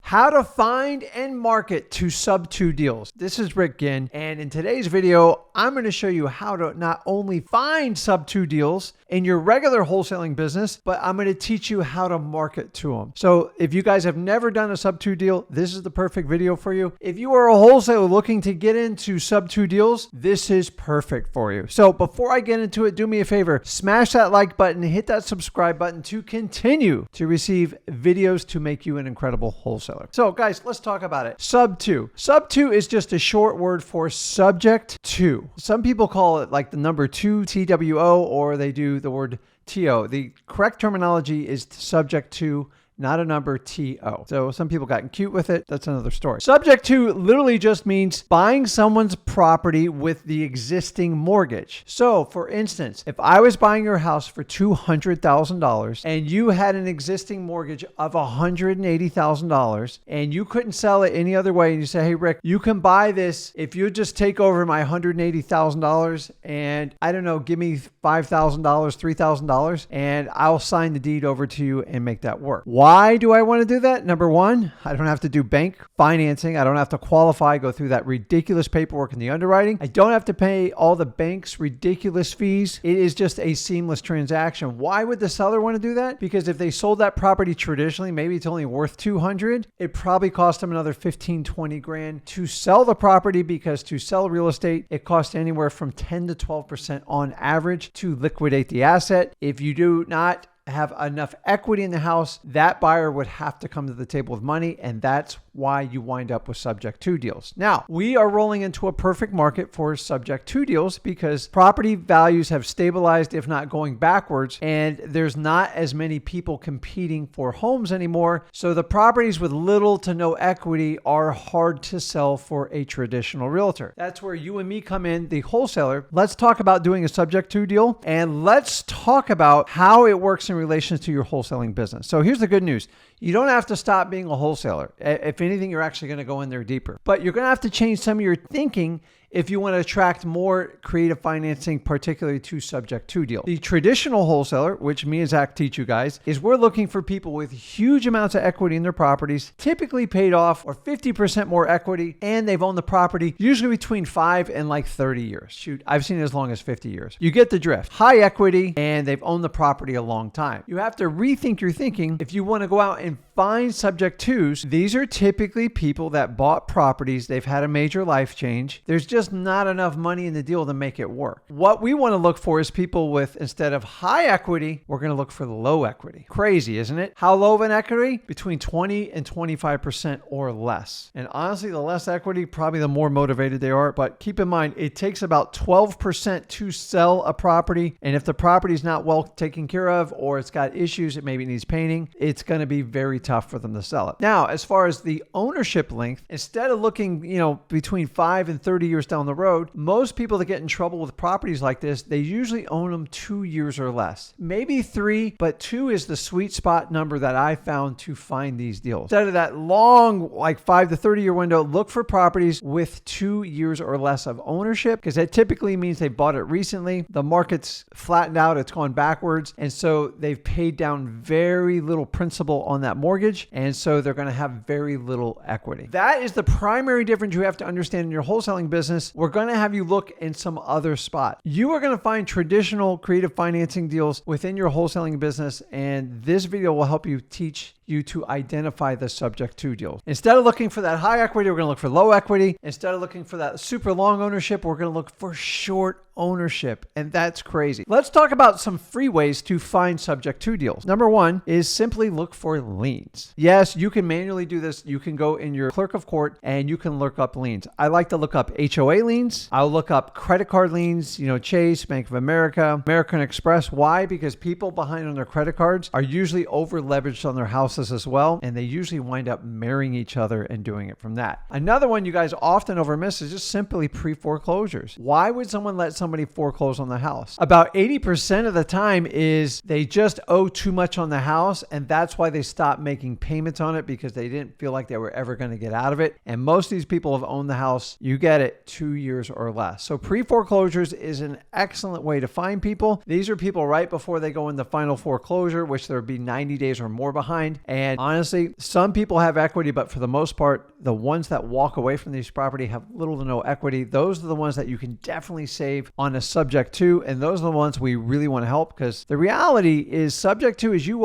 How to find and market to sub 2 deals. This is Ginn, and in today's video, I'm going to show you how to not only find sub 2 deals in your regular wholesaling business, but I'm going to teach you how to market to them. So if you guys have never done a sub 2 deal, this is the perfect video for you. If you are a wholesaler looking to get into sub 2 deals, this is perfect for you. So before I get into it, do me a favor, smash that like button, hit that subscribe button to continue to receive videos to make you an incredible wholesaler. So guys, let's talk about it. Sub 2. Sub 2 is just a short word for subject to. Some people call it like the number 2, TWO, or they do the word TO. The correct terminology is subject to, not a number, TO. So some people got cute with it. That's another story. Subject to literally just means buying someone's property with the existing mortgage. So for instance, if I was buying your house for $200,000 and you had an existing mortgage of $180,000 and you couldn't sell it any other way, and you say, hey, Rick, you can buy this if you just take over my $180,000 and I don't know, give me $5,000, $3,000, and I'll sign the deed over to you and make that work. Why do I want to do that? Number one, I don't have to do bank financing. I don't have to qualify, go through that ridiculous paperwork in the underwriting. I don't have to pay all the bank's ridiculous fees. It is just a seamless transaction. Why would the seller want to do that? Because if they sold that property traditionally, maybe it's only worth $200,000. It probably cost them another $15,000, $20,000 to sell the property, because to sell real estate, it costs anywhere from 10 to 12% on average to liquidate the asset. If you do not have enough equity in the house, that buyer would have to come to the table with money, and that's why you wind up with subject to deals. Now, we are rolling into a perfect market for subject to deals because property values have stabilized, if not going backwards, and there's not as many people competing for homes anymore. So the properties with little to no equity are hard to sell for a traditional realtor. That's where you and me come in, the wholesaler. Let's talk about doing a subject to deal, and let's talk about how it works in relation to your wholesaling business. So here's the good news. You don't have to stop being a wholesaler. If anything, you're actually going to go in there deeper. But you're going to have to change some of your thinking if you want to attract more creative financing, particularly to subject to deal. The traditional wholesaler, which me and Zach teach you guys, is we're looking for people with huge amounts of equity in their properties, typically paid off or 50% more equity, and they've owned the property usually between 5 and like 30 years. Shoot, I've seen it as long as 50 years. You get the drift. High equity, and they've owned the property a long time. You have to rethink your thinking if you want to go out and find subject twos. These are typically people that bought properties. They've had a major life change. There's just not enough money in the deal to make it work. What we want to look for is people with, instead of high equity, we're going to look for low equity. Crazy, isn't it? How low of an equity? Between 20 and 25% or less. And honestly, the less equity, probably the more motivated they are. But keep in mind, it takes about 12% to sell a property. And if the property is not well taken care of, or it's got issues, it maybe needs painting, it's going to be very tough for them to sell it. Now, as far as the ownership length, instead of looking, between 5 and 30 years down the road, most people that get in trouble with properties like this, they usually own them 2 years or less. Maybe 3, but 2 is the sweet spot number that I found to find these deals. Instead of that long, like 5 to 30 year window, look for properties with 2 years or less of ownership, because that typically means they bought it recently. The market's flattened out, it's gone backwards, and so they've paid down very little principal on that mortgage, and so they're going to have very little equity. That is the primary difference you have to understand in your wholesaling business. We're going to have you look in some other spot. You are going to find traditional creative financing deals within your wholesaling business, and this video will help you teach you to identify the subject to deals. Instead of looking for that high equity, we're going to look for low equity. Instead of looking for that super long ownership, we're going to look for short ownership. And that's crazy. Let's talk about some free ways to find subject to deals. Number one is simply look for liens. Yes, you can manually do this. You can go in your clerk of court and you can look up liens. I like to look up HOA liens. I'll look up credit card liens, Chase, Bank of America, American Express. Why? Because people behind on their credit cards are usually over leveraged on their houses as well, and they usually wind up marrying each other and doing it from that. Another one you guys often overmiss is just simply pre-foreclosures. Why would someone let somebody foreclose on the house? About 80% of the time is they just owe too much on the house, and that's why they stopped making payments on it, because they didn't feel like they were ever going to get out of it. And most of these people have owned the house, you get it, 2 years or less. So pre-foreclosures is an excellent way to find people. These are people right before they go into final foreclosure, which there would be 90 days or more behind. And honestly, some people have equity, but for the most part, the ones that walk away from these property have little to no equity. Those are the ones that you can definitely save on a subject to. And those are the ones we really want to help, because the reality is subject to is you,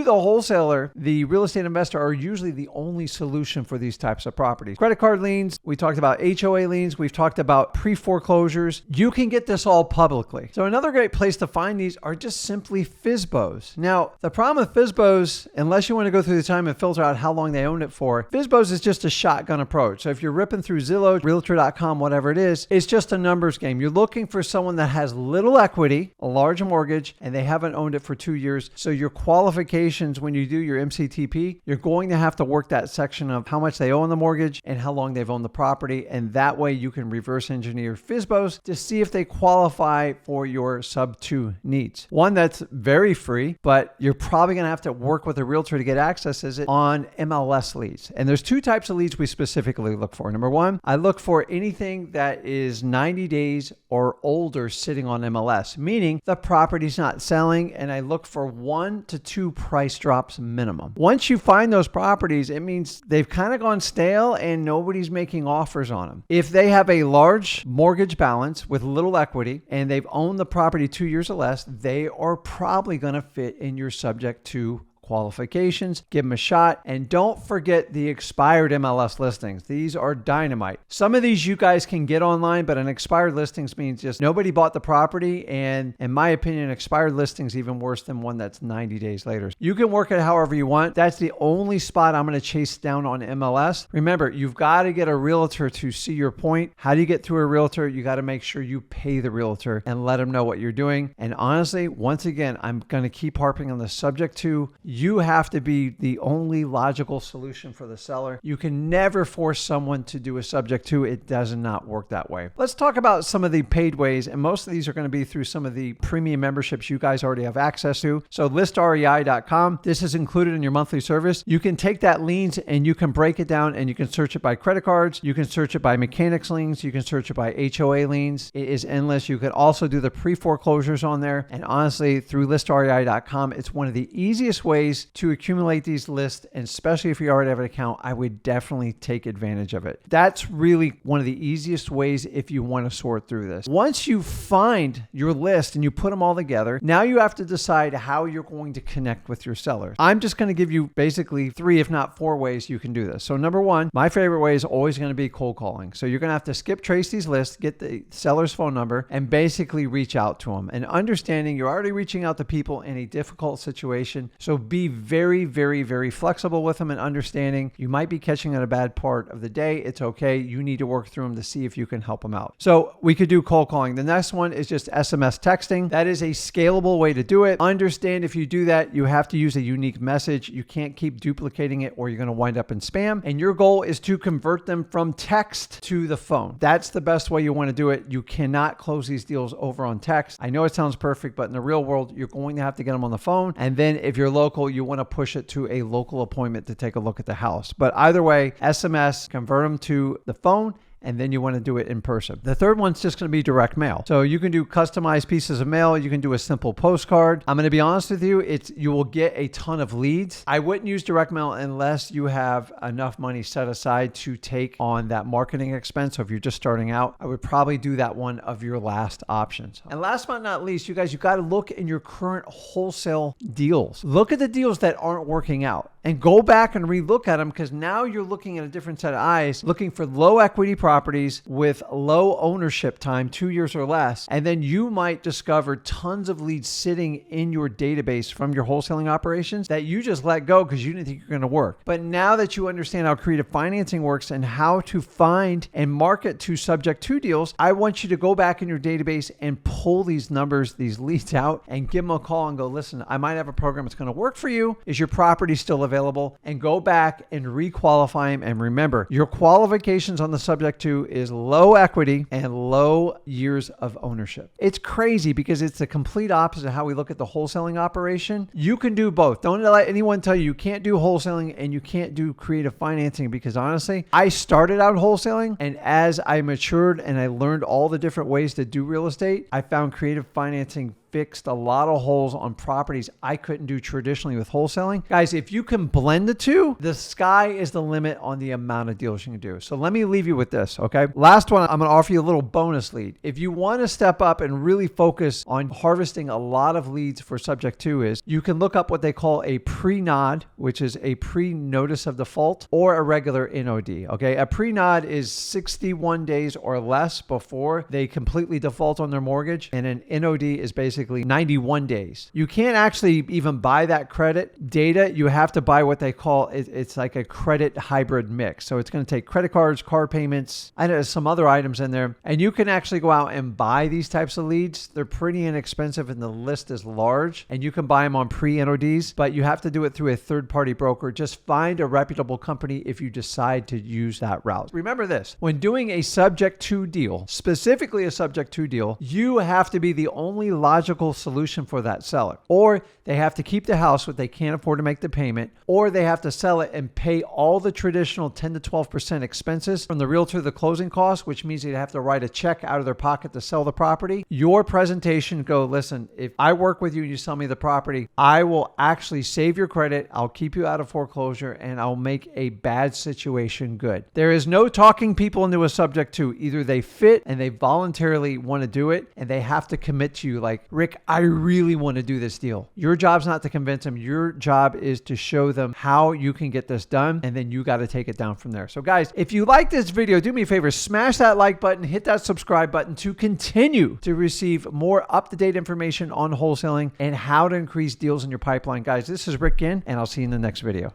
the wholesaler, the real estate investor, are usually the only solution for these types of properties. Credit card liens, we talked about HOA liens, we've talked about pre-foreclosures. You can get this all publicly. So another great place to find these are just simply FSBOs. Now, the problem with FSBOs, unless you want to go through the time and filter out how long they owned it for, FSBOs is just a shotgun approach. So if you're ripping through Zillow, Realtor.com, whatever it is, it's just a numbers game. You're looking for someone that has little equity, a large mortgage, and they haven't owned it for 2 years. So your qualifications when you do your MCTP, you're going to have to work that section of how much they owe on the mortgage and how long they've owned the property. And that way you can reverse engineer FSBOs to see if they qualify for your sub 2 needs. One that's very free, but you're probably going to have to work with a realtor to get access, is it on MLS leads. And there's two types of leads we specifically look for. Number one, I look for anything that is 90 days or older sitting on MLS, meaning the property's not selling, and I look for 1 to 2 price drops minimum. Once you find those properties, it means they've kind of gone stale and nobody's making offers on them. If they have a large mortgage balance with little equity and they've owned the property 2 years or less, they are probably going to fit in your subject to qualifications. Give them a shot. And don't forget the expired MLS listings. These are dynamite. Some of these you guys can get online, but an expired listings means just nobody bought the property. And in my opinion, expired listings even worse than one that's 90 days later. You can work it however you want. That's the only spot I'm going to chase down on MLS. Remember, you've got to get a realtor to see your point. How do you get through a realtor? You got to make sure you pay the realtor and let them know what you're doing. And honestly, once again, I'm going to keep harping on the subject to you have to be the only logical solution for the seller. You can never force someone to do a subject to. It does not work that way. Let's talk about some of the paid ways, and most of these are going to be through some of the premium memberships you guys already have access to. So listrei.com, this is included in your monthly service. You can take that liens and you can break it down, and you can search it by credit cards. You can search it by mechanics liens. You can search it by HOA liens. It is endless. You could also do the pre-foreclosures on there. And honestly, through listrei.com, it's one of the easiest ways to accumulate these lists, and especially if you already have an account, I would definitely take advantage of it. That's really one of the easiest ways if you want to sort through this. Once you find your list and you put them all together, now you have to decide how you're going to connect with your sellers. I'm just going to give you basically 3, if not 4 ways you can do this. So number one, my favorite way is always going to be cold calling. So you're going to have to skip trace these lists, get the seller's phone number, and basically reach out to them. And understanding you're already reaching out to people in a difficult situation. So be very, very, very flexible with them and understanding you might be catching at a bad part of the day. It's okay. You need to work through them to see if you can help them out. So we could do cold calling. The next one is just SMS texting. That is a scalable way to do it. Understand if you do that, you have to use a unique message. You can't keep duplicating it or you're going to wind up in spam. And your goal is to convert them from text to the phone. That's the best way you want to do it. You cannot close these deals over on text. I know it sounds perfect, but in the real world, you're going to have to get them on the phone. And then if you're local, you want to push it to a local appointment to take a look at the house. But either way, SMS, convert them to the phone, and then you want to do it in person. The third one's just going to be direct mail. So you can do customized pieces of mail. You can do a simple postcard. I'm going to be honest with you, you will get a ton of leads. I wouldn't use direct mail unless you have enough money set aside to take on that marketing expense. So if you're just starting out, I would probably do that one of your last options. And last but not least, you guys, you got to look in your current wholesale deals. Look at the deals that aren't working out and go back and relook at them, because now you're looking at a different set of eyes, looking for low equity properties with low ownership time, 2 years or less. And then you might discover tons of leads sitting in your database from your wholesaling operations that you just let go because you didn't think you're going to work. But now that you understand how creative financing works and how to find and market to subject to deals, I want you to go back in your database and pull these numbers, these leads out, and give them a call and go, listen, I might have a program that's going to work for you. Is your property still available? And go back and requalify them. And remember, your qualifications on the subject to is low equity and low years of ownership. It's crazy because it's the complete opposite of how we look at the wholesaling operation. You can do both. Don't let anyone tell you you can't do wholesaling and you can't do creative financing, because honestly, I started out wholesaling, and as I matured and I learned all the different ways to do real estate, I found creative financing fixed a lot of holes on properties I couldn't do traditionally with wholesaling. Guys, if you can blend the two, the sky is the limit on the amount of deals you can do. So let me leave you with this, okay? Last one, I'm going to offer you a little bonus lead. If you want to step up and really focus on harvesting a lot of leads for subject to is, you can look up what they call a pre-nod, which is a pre-notice of default, or a regular NOD, okay? A pre-nod is 61 days or less before they completely default on their mortgage, and an NOD is basically 91 days. You can't actually even buy that credit data. You have to buy what they call, it's like a credit hybrid mix. So it's going to take credit cards, car payments, and there's some other items in there. And you can actually go out and buy these types of leads. They're pretty inexpensive and the list is large, and you can buy them on pre-NODs, but you have to do it through a third-party broker. Just find a reputable company if you decide to use that route. Remember this, when doing a subject to deal, specifically a subject to deal, you have to be the only logical solution for that seller. Or they have to keep the house but they can't afford to make the payment, or they have to sell it and pay all the traditional 10 to 12% expenses from the realtor to the closing costs, which means they'd have to write a check out of their pocket to sell the property. Your presentation, go, listen, if I work with you and you sell me the property, I will actually save your credit, I'll keep you out of foreclosure, and I'll make a bad situation good. There is no talking people into a subject to. Either they fit and they voluntarily want to do it, and they have to commit to you like, Rick, I really want to do this deal. Your job's not to convince them. Your job is to show them how you can get this done, and then you got to take it down from there. So guys, if you like this video, do me a favor, smash that like button, hit that subscribe button to continue to receive more up-to-date information on wholesaling and how to increase deals in your pipeline. Guys, this is Rick Ginn, and I'll see you in the next video.